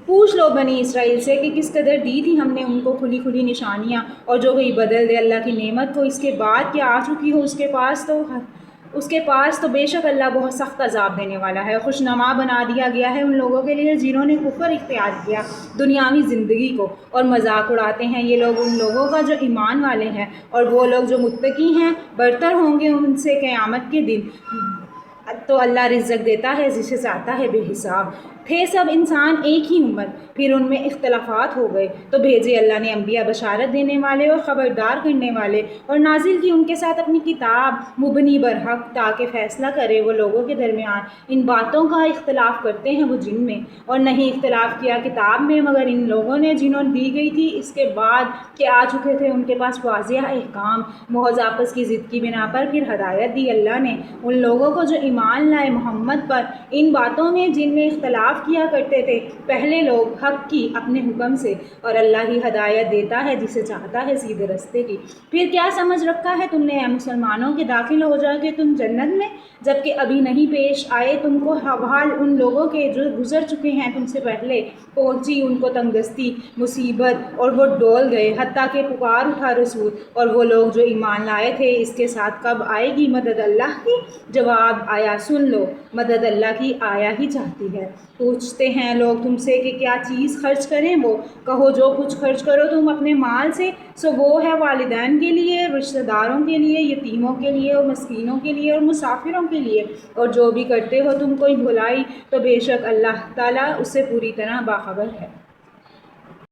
پوچھ لو بنی اسرائیل سے کہ کس قدر دی تھی ہم نے ان کو کھلی کھلی نشانیاں، اور جو کوئی بدل دے اللہ کی نعمت کو اس کے بعد کہ آ چکی ہو اس کے پاس تو بے شک اللہ بہت سخت عذاب دینے والا ہے۔ خوشنما بنا دیا گیا ہے ان لوگوں کے لیے جنہوں نے کفر اختیار کیا دنیاوی زندگی کو اور مذاق اڑاتے ہیں یہ لوگ ان لوگوں کا جو ایمان والے ہیں، اور وہ لوگ جو متقی ہیں برتر ہوں گے ان سے قیامت کے دن۔ تو اللہ رزق دیتا ہے جسے چاہتا ہے بے حساب۔ تھے سب انسان ایک ہی امت، پھر ان میں اختلافات ہو گئے تو بھیجے اللہ نے انبیاء بشارت دینے والے اور خبردار کرنے والے، اور نازل کی ان کے ساتھ اپنی کتاب مبنی برحق تاکہ فیصلہ کرے وہ لوگوں کے درمیان۔ ان باتوں کا اختلاف کرتے ہیں وہ جن میں، اور نہیں اختلاف کیا کتاب میں مگر ان لوگوں نے جنہوں دی گئی تھی اس کے بعد کہ آ چکے تھے ان کے پاس واضح احکام، محض آپس کی ضد کی بنا پر پھر ہدایت دی اللہ نے ان لوگوں کو جو ایمان لائے محمد پر ان باتوں میں جن میں اختلاف کیا کرتے تھے پہلے لوگ حق کی اپنے حکم سے، اور اللہ ہی ہدایت دیتا ہے جسے چاہتا ہے سیدھے رستے کی۔ پھر کیا سمجھ رکھا ہے تم نے اے مسلمانوں کے داخل ہو جاؤ گے تم جنت میں، جبکہ ابھی نہیں پیش آئے تم کو حوال ان لوگوں کے جو گزر چکے ہیں تم سے پہلے، پہنچی ان کو تنگدستی مصیبت اور وہ ڈول گئے حتیٰ کہ پکار اٹھا رسول اور وہ لوگ جو ایمان لائے تھے اس کے ساتھ کب آئے گی مدد اللہ کی؟ جواب آیا سن لو، مدد اللہ کی آیا ہی چاہتی ہے۔ پوچھتے ہیں لوگ تم سے کہ کیا چیز خرچ کریں، وہ کہو جو کچھ خرچ کرو تم اپنے مال سے سو وہ ہے والدین کے لیے، رشتہ داروں کے لیے، یتیموں کے لیے اور مسکینوں کے لیے اور مسافروں کے لیے، اور جو بھی کرتے ہو تم کوئی بھلائی تو بے شک اللہ تعالیٰ اس سے پوری طرح باخبر ہے۔